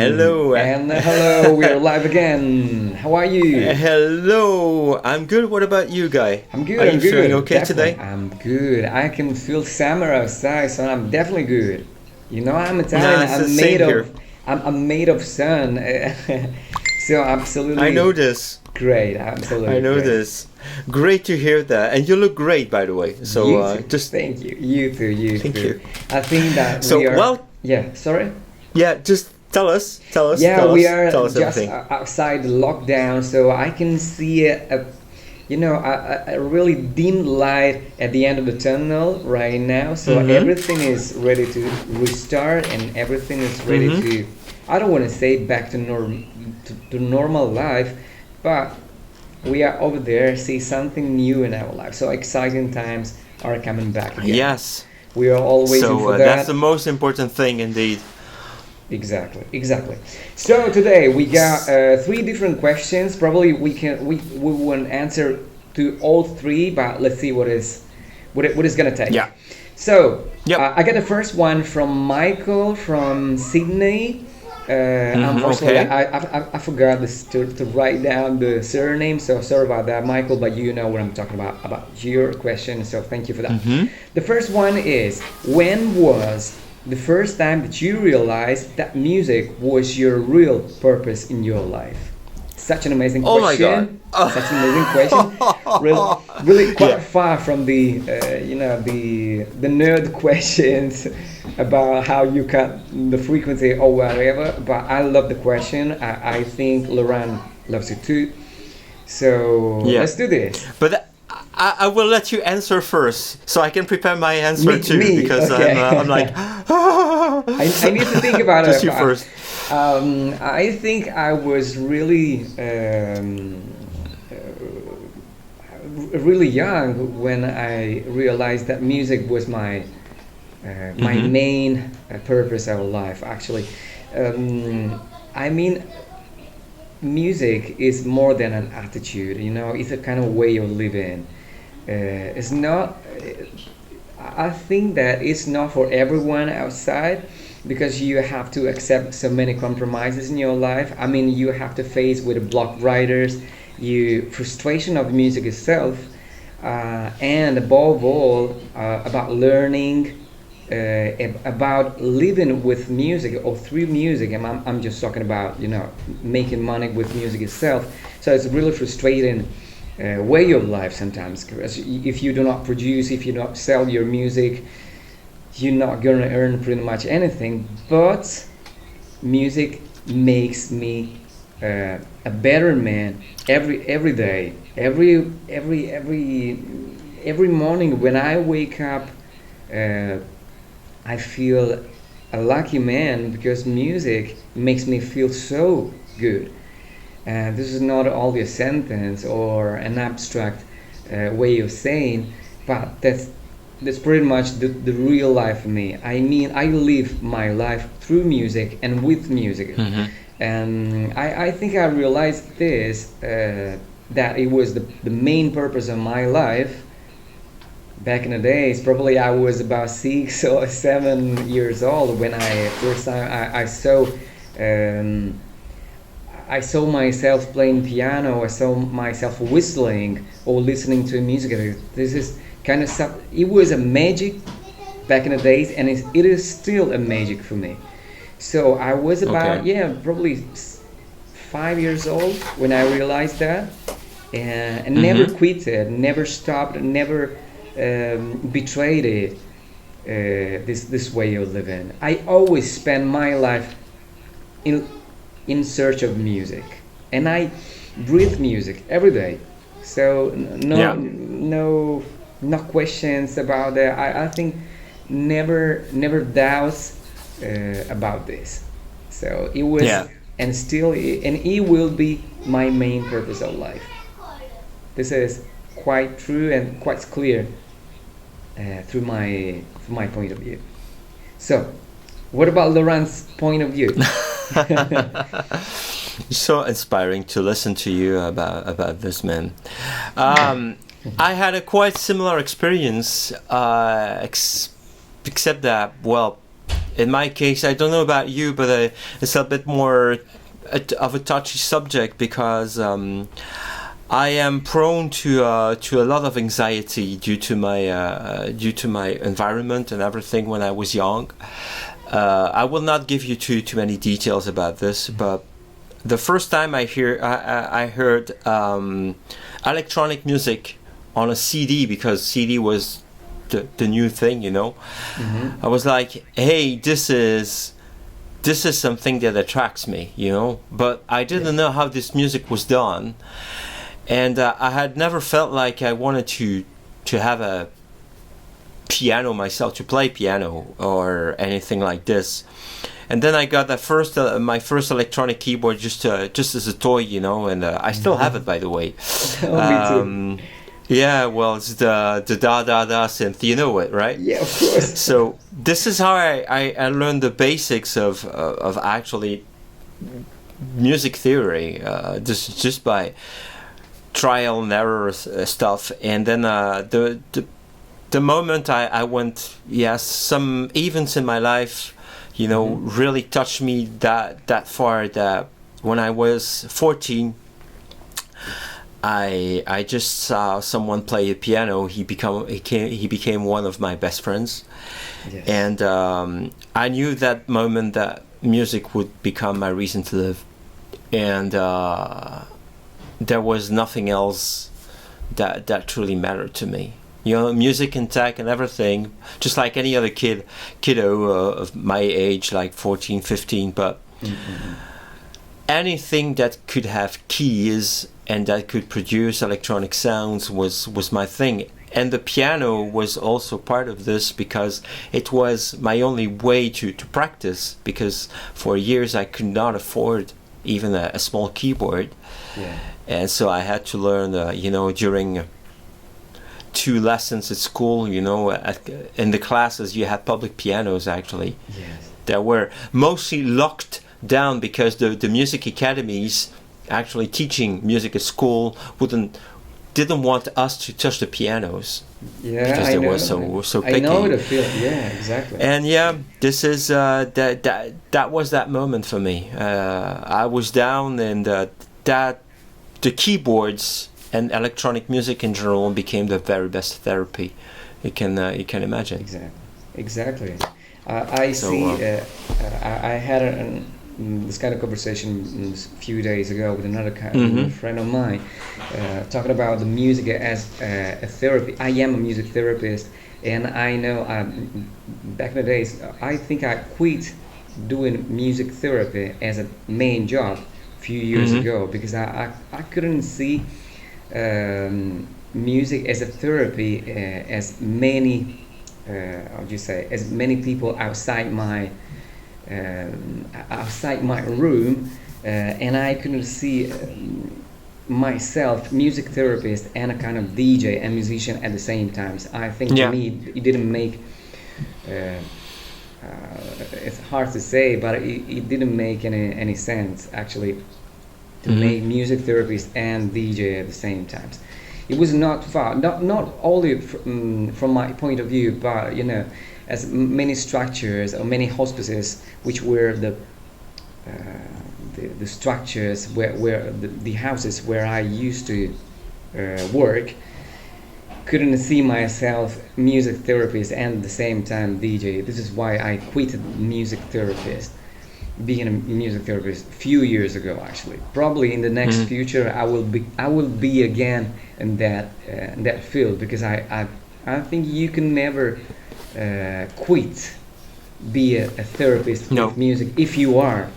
Hello. And hello, we are live again. How are you? Hello. I'm good. What about you, Guy? I'm good, Are I'm you feeling good. okay Definitely. today? I'm good. I can feel summer outside, so I'm definitely good. You know, I'm Italian. Nah, it's the same here. I'm made of sun. So I absolutely know this. great. I Absolutely know great. this. Great to hear that. And you look great, by the way. So You too. just Thank you. You too, you thank too. you. I think that So, we are well, yeah, sorry? yeah, just tell us, tell us, Yeah, tell we us, are tell us just everything. outside the lockdown, so I can see a really dim light at the end of the tunnel right now. So Mm-hmm. everything is ready to restart, and everything is ready Mm-hmm. to. I don't want to say back to to normal life, but we are over there, see something new in our life. So exciting times are coming back again. Yes. We are all waiting So for that's that. the most important thing indeed. Exactly, exactly. So today we got three different questions. Probably we won't answer to all three, but let's see what is gonna take. Yeah. So Yep. I got the first one from Michael from Sydney. Mm-hmm. Unfortunately, Okay. I forgot to write down the surname, so sorry about that, Michael. But you know what I'm talking about your question, so thank you for that. Mm-hmm. The first one is, when was the first time that you realized that music was your real purpose in your life? Such an amazing Oh my God. question. Such an amazing question. Really, really quite Yeah. far from the the nerd questions about how you cut the frequency or whatever. But I love the question. I think Laurent loves it too. So Yeah. let's do this. But I will let you answer first, so I can prepare my answer too, Me, because I'm like, okay. I need to think about just it. you first. I think I was really young when I realized that music was my Mm-hmm. main purpose of life. Actually, I mean, music is more than an attitude. You know, it's a kind of way of living. It's not. I think that it's not for everyone outside, because you have to accept so many compromises in your life. I mean, you have to face with the block writers, you frustration of music itself, and above all, about learning, about living with music or through music. And I'm just talking about making money with music itself. So it's really frustrating way of life sometimes, because if you do not produce, if you don't sell your music, you're not gonna earn pretty much anything. But music makes me a better man every day, every morning when I wake up. uh, I feel a lucky man, because music makes me feel so good. And this is not only a sentence or an abstract way of saying, but that's pretty much the real life for me. I mean, I live my life through music and with music. Mm-hmm. And I think I realized this, that it was the main purpose of my life. Back in the days, probably I was about 6 or 7 years old when I first time um, I saw myself playing piano. I saw myself whistling or listening to music. This is kind of stuff. It was a magic back in the days, and it is still a magic for me. So I was about, Okay. yeah, probably 5 years old when I realized that, and never Mm-hmm. quitted, never stopped, never betrayed it. This way of living. I always spend my life in in search of music, and I breathe music every day. So Yeah. no questions about that. I think never doubts about this. So it was, Yeah. and still, and it will be my main purpose of life. This is quite true and quite clear through my point of view. So, what about Laurent's point of view? So inspiring to listen to you about this, man. Um, I had a quite similar experience, except that, well, in my case, I don't know about you, but it's a bit more of a touchy subject because I am prone to a lot of anxiety due to my environment and everything when I was young. I will not give you too many details about this, but the first time I heard electronic music on a CD, because CD was the new thing, you know. I was like, hey, this is something that attracts me, you know. But I didn't know how this music was done, and I had never felt like I wanted to have a piano myself, to play piano or anything like this. And then I got my first electronic keyboard just as a toy, you know, and I still have it, by the way. Oh, me too. Yeah, well, it's the da da da synth, you know it, right? Yeah, of course. So this is how I learned the basics of actually music theory, just by trial and error stuff. And then the moment I went, yes, some events in my life, you know, really touched me that far, that when I was 14, I just saw someone play a piano. He became one of my best friends. Yes. And I knew that moment that music would become my reason to live, and there was nothing else that truly mattered to me. You know, music and tech and everything, just like any other kiddo of my age, like 14, 15, but anything that could have keys and that could produce electronic sounds was my thing. And the piano was also part of this, because it was my only way to practice, because for years I could not afford even a small keyboard. Yeah. And so I had to learn, you know, during 2 lessons at school, you know, in the classes you had public pianos actually. Yes. That were mostly locked down because the music academies actually teaching music at school didn't want us to touch the pianos, Yeah, because I they know. were so picky. I know the feel. Yeah, exactly. And yeah, this is that was that moment for me. I was down, and that the keyboards and electronic music in general became the very best therapy you can imagine. Exactly. I So, see. I had this kind of conversation a few days ago with another friend of mine, talking about the music as a therapy. I am a music therapist, and I know back in the days, I think I quit doing music therapy as a main job a few years ago, because I couldn't see music as a therapy as many how would you say, as many people outside my room, and I couldn't see myself music therapist and a kind of DJ and musician at the same time. So I think to me it didn't make it's hard to say, but it didn't make any sense actually to make music therapist and DJ at the same time. It was not far, not only from my point of view, but you know, as many structures or many hospices, which were the structures where the houses where I used to work, couldn't see myself music therapist and at the same time DJ. This is why I quit music therapist, being a music therapist a few years ago actually. Probably in the next future I will be again in that field, because I think you can never quit be a therapist with music if you are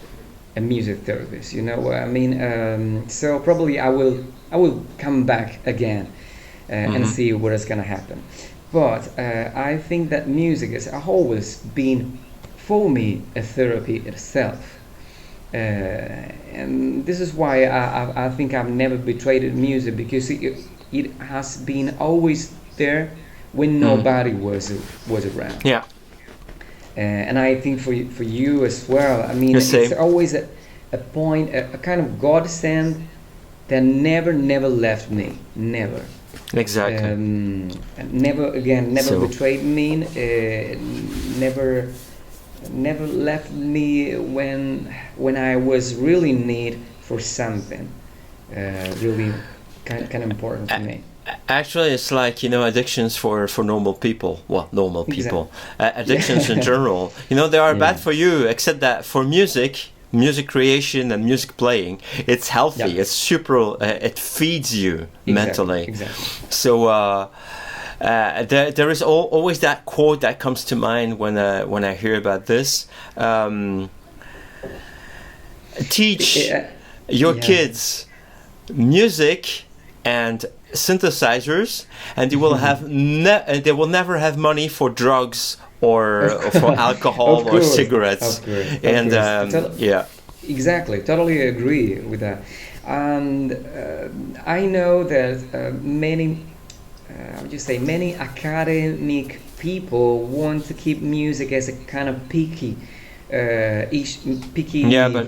a music therapist, you know what I mean. So probably I will come back again and see what is gonna happen. But I think that music has always been for me a therapy itself, and this is why I think I've never betrayed music, because it has been always there when nobody was around. Yeah. And I think for you as well. I mean, it's always a point, a kind of godsend that never left me, never. Exactly. Never betrayed me, never never left me when I was really in need for something really kind of important to me. Actually, it's like, addictions for normal people. Well, normal Exactly. people. Addictions in general. They are Yeah. bad for you, except that for music creation and music playing, it's healthy. Yeah. It's super. It feeds you mentally. Exactly. So there is always that quote that comes to mind when I hear about this. Teach your Yeah. kids music and synthesizers, and they will have they will never have money for drugs or for alcohol Of or course, cigarettes. of course, of And course. yeah, Exactly, totally agree with that. And I know that many, I would just say, many academic people want to keep music as a kind of picky, yeah, but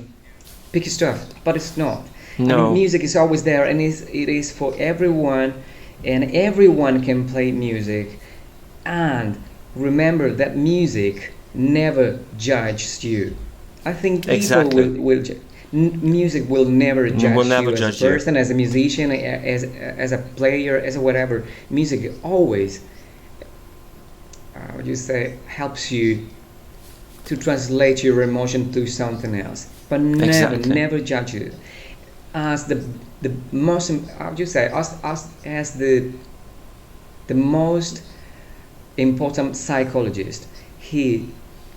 picky stuff, but it's not. I mean, no, music is always there, and it is for everyone, and everyone can play music. And remember that music never judges you. I think people exactly. music will never judge Will never you as judge a you. person, as a musician, as a player, as a whatever. Music always, would you say, helps you to translate your emotion to something else, but Exactly. never judge you. As the most, I would you say, us as the most important psychologist, he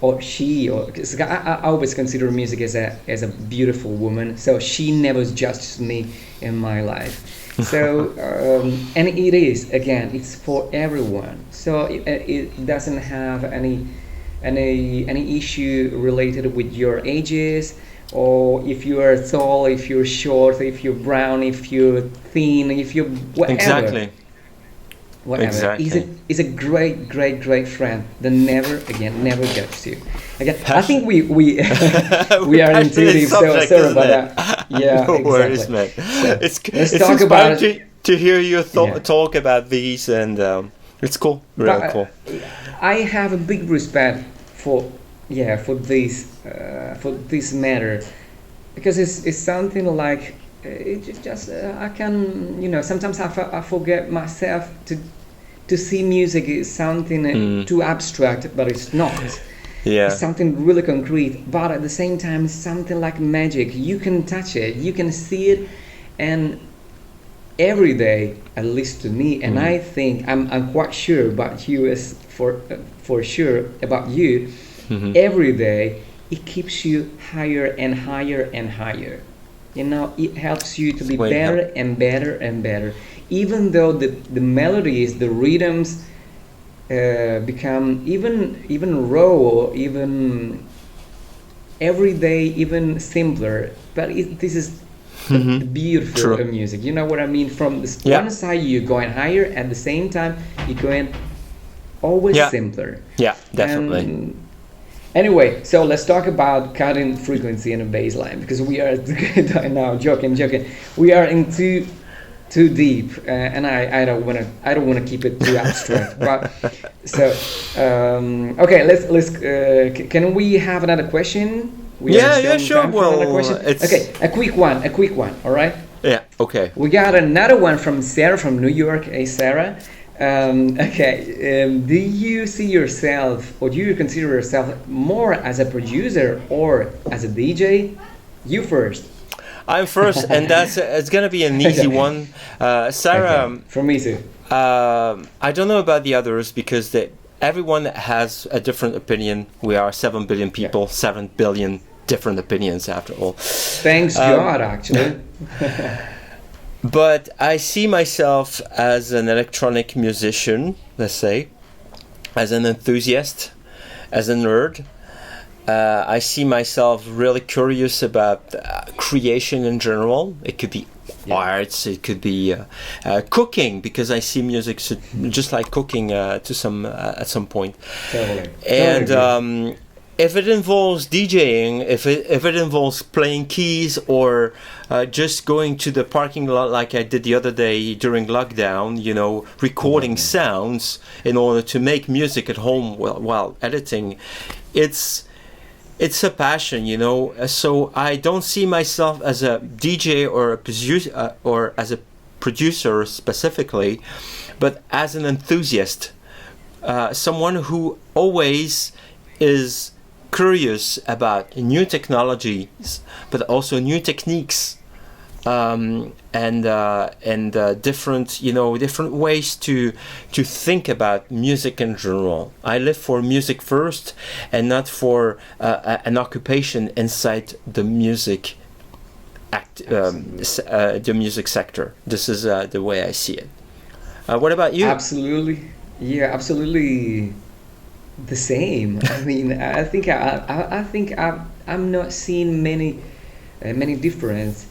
or she, or 'cause I always consider music as a beautiful woman, so she never judges me in my life. So and it is, again, it's for everyone, so it doesn't have any issue related with your ages, or if you are tall, if you're short, if you're brown, if you're thin, if you're whatever. Exactly. Whatever. Exactly. Is a great friend that never judges you. Again, I Passion- think we we are into Passionate deep, so subject, sorry isn't about it? that. Yeah, No worries, exactly. man. So It's let's it's talk about inspiring it. to hear you Yeah. talk about these, and it's cool, But real cool. I have a big respect for for this matter, because it's something like I can, sometimes I forget myself to see music is something too abstract, but it's not. Yeah. It's something really concrete, but at the same time it's something like magic. You can touch it, you can see it, and every day, at least to me, and I think I'm quite sure about you, as for sure about you, every day it keeps you higher and higher and higher. It helps you to be Wait, better and better and better, even though the melodies, the rhythms become even raw, or even every day even simpler. But this is the beautiful True. of music. You know what I mean? From Yeah. one side you're going higher, at the same time you're going always Yeah. simpler. Yeah, definitely. Anyway, so let's talk about cutting frequency and a bass line, because we are now joking. We are in too deep, and I don't want to keep it too abstract. But so okay, let's can we have another question? Yeah, sure. Time for another Well, question? it's Okay, a quick one. All right. yeah. Okay. We got another one from Sarah from New York. Hey, Sarah. Do you see yourself, or do you consider yourself more as a producer or as a DJ? You first. I'm first, and it's gonna be an easy one. Sarah, Okay. For me too. I don't know about the others, because everyone has a different opinion. We are 7 billion people, 7 billion different opinions after all. Thanks God, actually. But I see myself as an electronic musician, let's say, as an enthusiast, as a nerd. I see myself really curious about creation in general. It could be arts, it could be cooking, because I see music just like cooking at some point. Totally. And Totally. if it involves DJing, if it involves playing keys, or just going to the parking lot like I did the other day during lockdown, recording sounds in order to make music at home while editing, it's it's a passion, you know. So I don't see myself as a DJ or a producer, or as a producer specifically, but as an enthusiast, someone who always is curious about new technologies, but also new techniques, and different, you know, different ways to think about music in general. I live for music first, and not for an occupation inside the music the music sector. This is the way I see it. What about you? Absolutely. Yeah, absolutely the same. I mean, I think I'm not seeing many difference,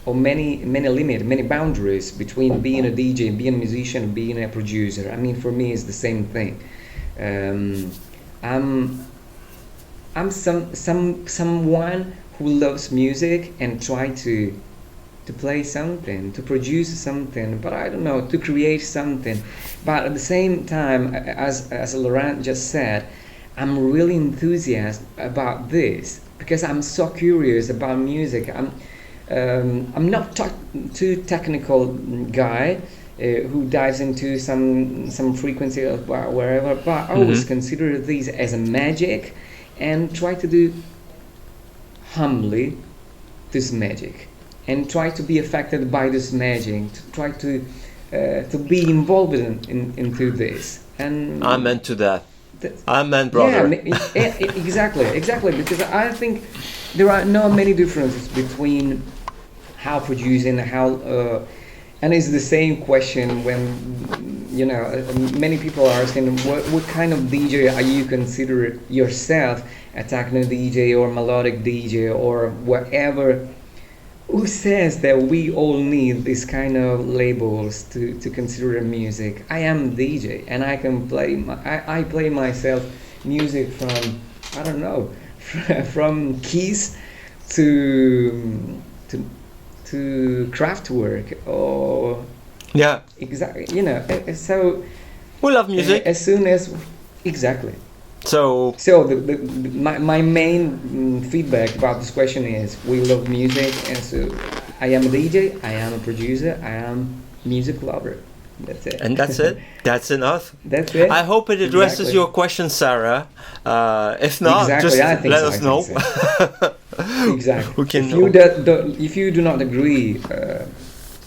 or many limit, many boundaries between being a DJ, being a musician, being a producer. I mean, for me, it's the same thing. I'm someone who loves music and try to play something, to produce something, but I don't know, to create something. But at the same time, as Laurent just said, I'm really enthusiastic about this because I'm so curious about music. I'm not too technical guy who dives into some frequency of wherever, but I always consider this as a magic and try to do humbly this magic and try to be affected by this magic, to try to be involved into this. And I'm into that. Amen, brother. Yeah, exactly. Because I think there are not many differences between how producing, and it's the same question when, you know, many people are asking what kind of DJ are you consider yourself, a techno DJ or melodic DJ or whatever. Who says that we all need this kind of labels to consider music? I am DJ and I can play. I play myself music from, I don't know, from Kiss to Kraftwerk, or yeah, exactly. You know, so we love music. As soon as exactly. So my main feedback about this question is we love music, and so I am a DJ, I am a producer, I am music lover. That's it. And that's it. That's enough. That's it. I hope it addresses your question, Sarah. If not, just let us know. So. Exactly. We can if you do not agree,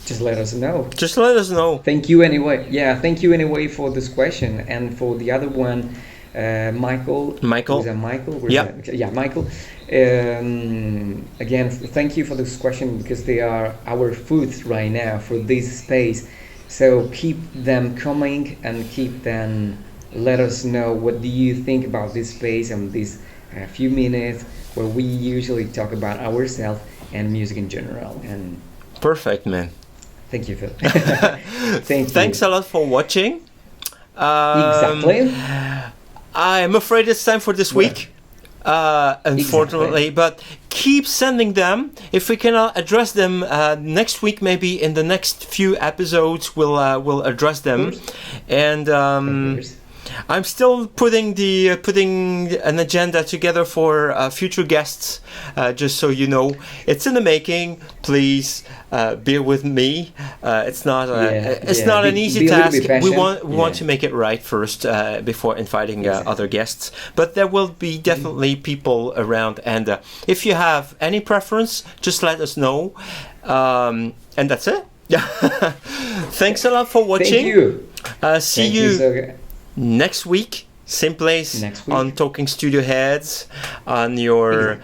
just let us know. Just let us know. Thank you anyway. Yeah, thank you anyway for this question, and for the other one. Michael. Was that Michael? Yeah, Michael. Again, thank you for this question because they are our food right now for this space. So keep them coming and keep them. Let us know what do you think about this space and these few minutes where we usually talk about ourselves and music in general. And perfect, man. Thank you, Phil. Thanks a lot for watching. Exactly. I'm afraid it's time for this week, unfortunately, but keep sending them. If we cannot address them next week, maybe in the next few episodes, we'll address them. And I'm still putting an agenda together for future guests. Just so you know, it's in the making. Please bear with me. It's not an easy task. We want to make it right first before inviting other guests. But there will be definitely people around. And if you have any preference, just let us know. And that's it. Thanks a lot for watching. Thank you. See you next week, same place on Talking Studio Heads, on your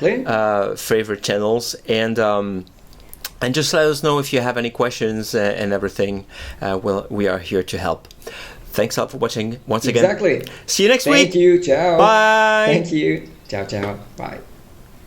favorite channels, and just let us know if you have any questions and everything. We are here to help. Thanks a lot for watching once again. Exactly. See you next week. Thank you. Ciao. Bye. Thank you. Ciao. Bye.